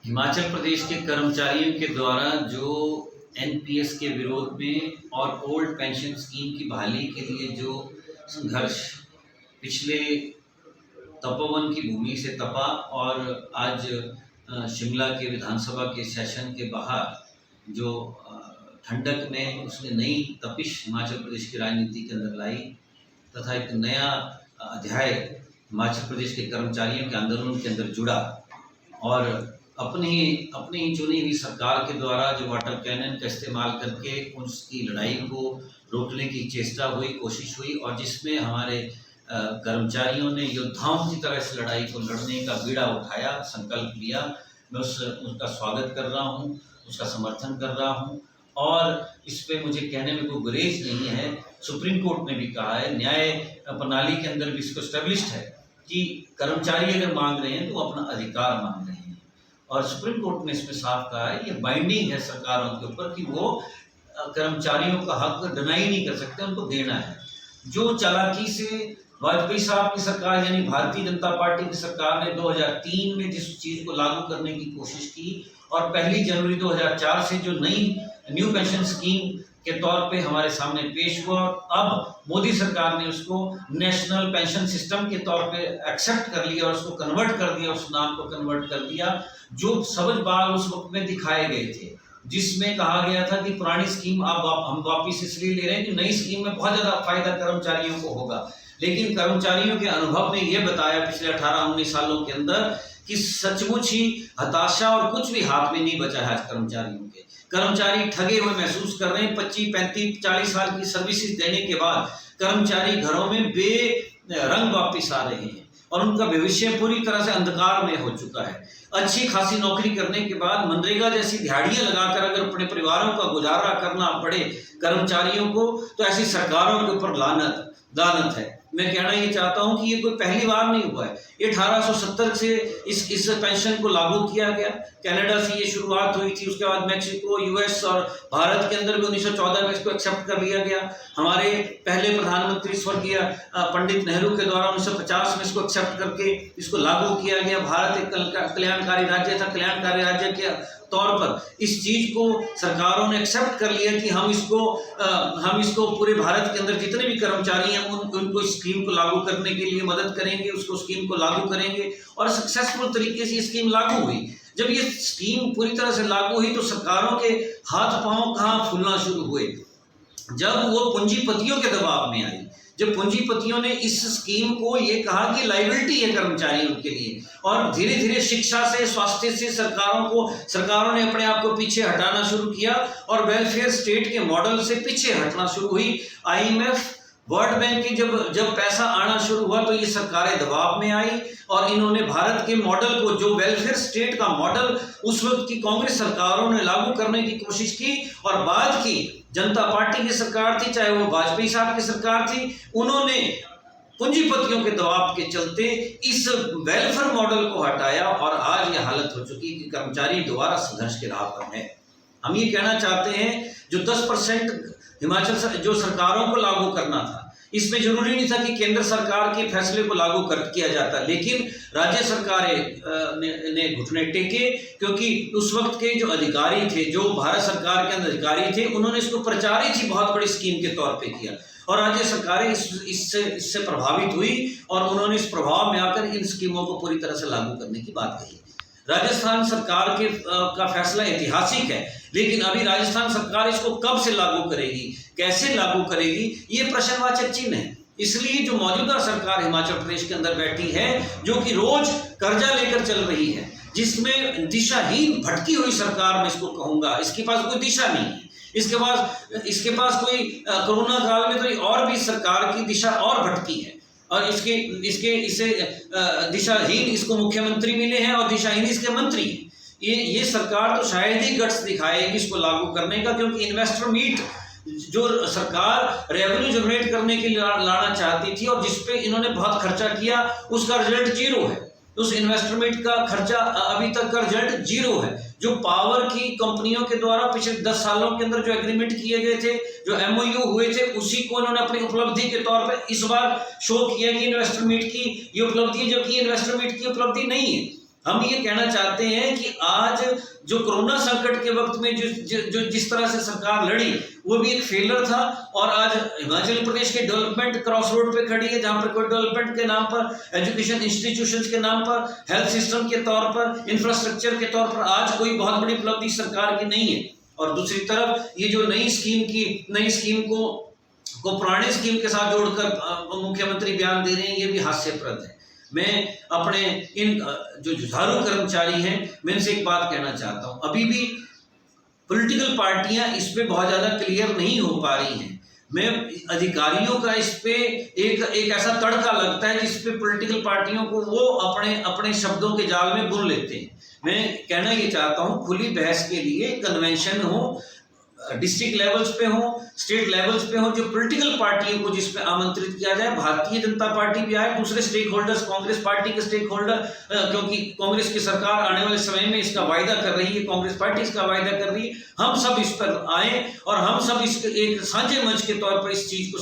हिमाचल प्रदेश के कर्मचारियों के द्वारा जो एनपीएस के विरोध में और ओल्ड पेंशन स्कीम की बहाली के लिए जो संघर्ष पिछले तपोवन की भूमि से तपा और आज शिमला के विधानसभा के सेशन के बाहर जो ठंडक ने उसने नई तपिश हिमाचल प्रदेश की राजनीति के अंदर लाई तथा एक नया अध्याय हिमाचल प्रदेश के कर्मचारियों के आंदोलन के अंदर जुड़ा और अपनी ही चुनी हुई सरकार के द्वारा जो वाटर कैनन का इस्तेमाल करके उसकी लड़ाई को रोकने की चेष्टा हुई, कोशिश हुई और जिसमें हमारे कर्मचारियों ने योद्धाओं की तरह इस लड़ाई को लड़ने का बीड़ा उठाया, संकल्प लिया। मैं उसका स्वागत कर रहा हूँ, उसका समर्थन कर रहा हूँ और इस पे मुझे कहने में कोई गुरेज नहीं है। सुप्रीम कोर्ट ने भी कहा है, न्याय प्रणाली के अंदर भी इसको स्टेब्लिश्ड है कि कर्मचारी अगर मांग रहे हैं तो अपना अधिकार मांग रहे हैं और सुप्रीम कोर्ट ने इसमें साफ कहा है, ये बाइंडिंग है सरकारों के ऊपर कि वो कर्मचारियों का हक डिनाई नहीं कर सकते, उनको देना है। जो चालाकी से वाजपेयी साहब की सरकार यानी भारतीय जनता पार्टी की सरकार ने 2003 में जिस चीज़ को लागू करने की कोशिश की और 1 जनवरी 2004 से जो नई न्यू पेंशन स्कीम के तौर पे हमारे सामने पेश हुआ, अब मोदी सरकार ने उसको नेशनल पेंशन सिस्टम के तौर पे एक्सेप्ट कर लिया और उसको कन्वर्ट कर दिया, उस नाम को कन्वर्ट कर दिया। जो सबज बाग उस वक्त में दिखाए गए थे जिसमें कहा गया था कि पुरानी स्कीम अब हम वापिस इसलिए ले रहे हैं कि नई स्कीम में बहुत ज़्यादा फायदा कर्मचारियों को होगा, लेकिन कर्मचारियों के अनुभव ने यह बताया पिछले 18-19 सालों के अंदर कि सचमुच ही हताशा और कुछ भी हाथ में नहीं बचा है। आज कर्मचारियों के कर्मचारी ठगे हुए महसूस कर रहे हैं। 25, 35, 40 साल की सर्विसेज देने के बाद कर्मचारी घरों में बेरंग वापिस आ रहे हैं और उनका भविष्य पूरी तरह से अंधकार में हो चुका है। अच्छी खासी नौकरी करने के बाद मनरेगा जैसी दिहाड़ियां लगाकर अगर अपने परिवारों का गुजारा करना पड़े कर्मचारियों को, तो ऐसी सरकारों के ऊपर लानत है। मैं कहना ये चाहता हूं कि ये कोई पहली बार नहीं हुआ है। ये 1870 से इस पेंशन को लागू किया गया। कनाडा से ये शुरुआत हुई थी, उसके बाद मैक्सिको, यूएस और भारत के अंदर भी 1914 में इसको एक्सेप्ट कर लिया गया। हमारे पहले प्रधानमंत्री स्वर्गीय पंडित नेहरू के द्वारा 1950 में इसको एक्सेप्ट करके इसको लागू किया गया। भारत एक कल्याणकारी राज्य था, कल्याणकारी राज्य के तौर पर इस चीज को सरकारों ने एक्सेप्ट कर लिया कि हम इसको पूरे भारत के अंदर जितने भी कर्मचारी हैं उनको इस स्कीम को लागू करने के लिए मदद करेंगे, उसको स्कीम को लागू करेंगे और सक्सेसफुल तरीके से ये स्कीम लागू हुई। जब ये स्कीम पूरी तरह से लागू हुई तो सरकारों के हाथ पांव कहाँ फूलना शुरू हुए, जब वो पूंजीपतियों के दबाव में आई। जब पूंजीपतियों ने इस स्कीम को ये कहा कि लायबिलिटी है कर्मचारियों के लिए और धीरे धीरे शिक्षा से, स्वास्थ्य से सरकारों ने अपने आप को पीछे हटाना शुरू किया और वेलफेयर स्टेट के मॉडल से पीछे हटना शुरू हुई। आईएमएफ, वर्ल्ड बैंक की जब पैसा आना शुरू हुआ तो ये सरकारें दबाव में आई और इन्होंने भारत के मॉडल को, जो वेलफेयर स्टेट का मॉडल उस वक्त की कांग्रेस सरकारों ने लागू करने की कोशिश की और बाद की जनता पार्टी की सरकार थी, चाहे वो वाजपेयी साहब की सरकार थी, उन्होंने पूंजीपतियों के दबाव के चलते इस वेलफेयर मॉडल को हटाया और आज ये हालत हो चुकी है कि कर्मचारी दोबारा संघर्ष के राह पर है। हम ये कहना चाहते हैं जो 10% हिमाचल जो सरकारों को लागू करना था, इसमें जरूरी नहीं था कि केंद्र सरकार के फैसले को लागू किया जाता, लेकिन राज्य सरकारें ने घुटने टेके क्योंकि उस वक्त के जो अधिकारी थे, जो भारत सरकार के अंदर अधिकारी थे, उन्होंने इसको प्रचारित ही बहुत बड़ी स्कीम के तौर पे किया और राज्य सरकारें इससे प्रभावित हुई और उन्होंने इस प्रभाव में आकर इन स्कीमों को पूरी तरह से लागू करने की बात कही। राजस्थान सरकार का फैसला ऐतिहासिक है, लेकिन अभी राजस्थान सरकार इसको कब से लागू करेगी, कैसे लागू करेगी, ये प्रश्नवाचक चिन्ह है। इसलिए जो मौजूदा सरकार हिमाचल प्रदेश के अंदर बैठी है, जो कि रोज कर्जा लेकर चल रही है, जिसमें दिशाहीन भटकी हुई सरकार मैं इसको कहूंगा, इसके पास कोई दिशा नहीं है, इसके पास कोई कोरोना काल में तो और भी सरकार की दिशा और भटकी है और इसे दिशाहीन इसको मुख्यमंत्री मिले हैं और दिशाहीन इसके मंत्री हैं। ये सरकार तो शायद ही गट्स दिखाएगी इसको लागू करने का, क्योंकि इन्वेस्टर मीट जो सरकार रेवेन्यू जनरेट करने के लिए लाना चाहती थी और जिसपे इन्होंने बहुत खर्चा किया, उसका रिजल्ट 0 है। उस इन्वेस्टमेंट का खर्चा अभी तक का रिजल्ट 0 है। जो पावर की कंपनियों के द्वारा पिछले 10 सालों के अंदर जो एग्रीमेंट किए गए थे, जो एमओयू हुए थे, उसी को इन्होंने अपनी उपलब्धि के तौर पर इस बार शो किया कि इन्वेस्टर मीट की ये उपलब्धि, जबकि इन्वेस्टर मीट की उपलब्धि नहीं है। हम ये कहना चाहते हैं कि आज जो कोरोना संकट के वक्त में जो जिस तरह से सरकार लड़ी, वो भी एक फेलर था। और आज हिमाचल प्रदेश के डेवलपमेंट क्रॉस रोड पे खड़ी है, जहां पर कोई डेवलपमेंट के नाम पर, एजुकेशन इंस्टीट्यूशंस के नाम पर, हेल्थ सिस्टम के तौर पर, इंफ्रास्ट्रक्चर के तौर पर आज कोई बहुत बड़ी उपलब्धि सरकार की नहीं है। और दूसरी तरफ ये जो नई स्कीम को पुराने स्कीम के साथ जोड़कर मुख्यमंत्री बयान दे रहे हैं, ये भी हास्यप्रद है। मैं अपने इन जो जुझारू कर्मचारी हैं, मैं इनसे एक बात कहना चाहता हूं, अभी भी पॉलिटिकल पार्टियां इस पे बहुत ज्यादा क्लियर नहीं हो पा रही हैं। मैं अधिकारियों का इस पे एक ऐसा तड़का लगता है जिस पे पॉलिटिकल पार्टियों को वो अपने शब्दों के जाल में बुन लेते हैं। मैं कहना ये चाहता हूं, खुली बहस के लिए कन्वेंशन हो, डिस्ट्रिक्ट लेवल्स पे हो, स्टेट लेवल्स पे हो, जो पॉलिटिकल पार्टियों को जिस पे आमंत्रित किया जाए, भारतीय जनता पार्टी भी आए, दूसरे स्टेक होल्डर्स, कांग्रेस पार्टी के स्टेक होल्डर, क्योंकि कांग्रेस की सरकार आने वाले समय में इसका वायदा कर रही है, कांग्रेस पार्टी इसका वायदा कर रही है, हम सब इस पर आए और हम सब इस एक साझे मंच के तौर पर इस चीज को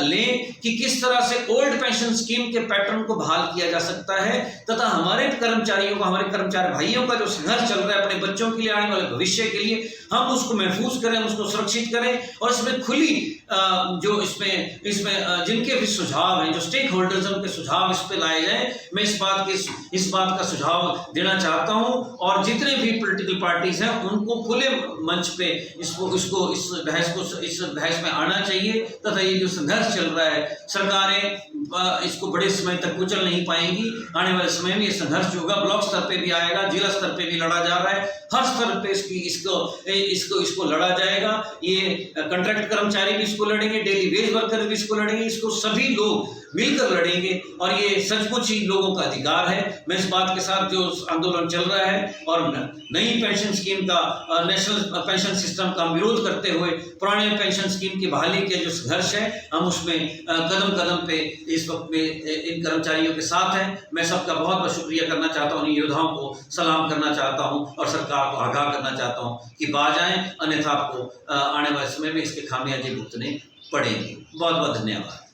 लें कि किस तरह से ओल्ड पेंशन स्कीम के पैटर्न को बहाल किया जा सकता है, तथा हमारे कर्मचारियों को, हमारे कर्मचारी भाइयों का जो संघर्ष चल रहा है अपने बच्चों के लिए, आने वाले भविष्य के लिए, हम उसको महफूज करें, उसको सुरक्षित करें। और इसमें खुली जो इसमें जिनके भी सुझाव हैं, जो स्टेक होल्डर्स हैं, उनके सुझाव इस पे लाए जाएं। मैं इस बात का सुझाव देना चाहता हूं और जितने भी पॉलिटिकल पार्टीज हैं उनको खुले मंच पे इस बहस में आना चाहिए, तथा ये जो संघर्ष चल रहा है, सरकारें इसको बड़े समय तक कुचल नहीं पाएंगी। आने वाले समय में ये संघर्ष जो होगा ब्लॉक स्तर पे भी आएगा, जिला स्तर पे भी लड़ा जा रहा है, हर स्तर पे इसको लड़ा जाएगा। ये कॉन्ट्रैक्ट कर्मचारी भी इसको लड़ेंगे, डेली वेज वर्कर भी इसको लड़ेंगे, इसको सभी लोग मिलकर लड़ेंगे और ये सचमुच ही लोगों का अधिकार है। मैं इस बात के साथ जो आंदोलन चल रहा है और नई पेंशन स्कीम का, नेशनल पेंशन सिस्टम का विरोध करते हुए पुराने पेंशन स्कीम की बहाली के जो संघर्ष है, हम उसमें कदम कदम पे इस वक्त में इन कर्मचारियों के साथ हैं। मैं सबका बहुत बहुत शुक्रिया करना चाहता हूँ, इन योद्धाओं को सलाम करना चाहता हूँ और सरकार को आगाह करना चाहता हूँ कि बाज आएं, अन्यथा आपको आने वाले समय में इसके खामियाजे भुगतने पड़ेंगे। बहुत बहुत धन्यवाद।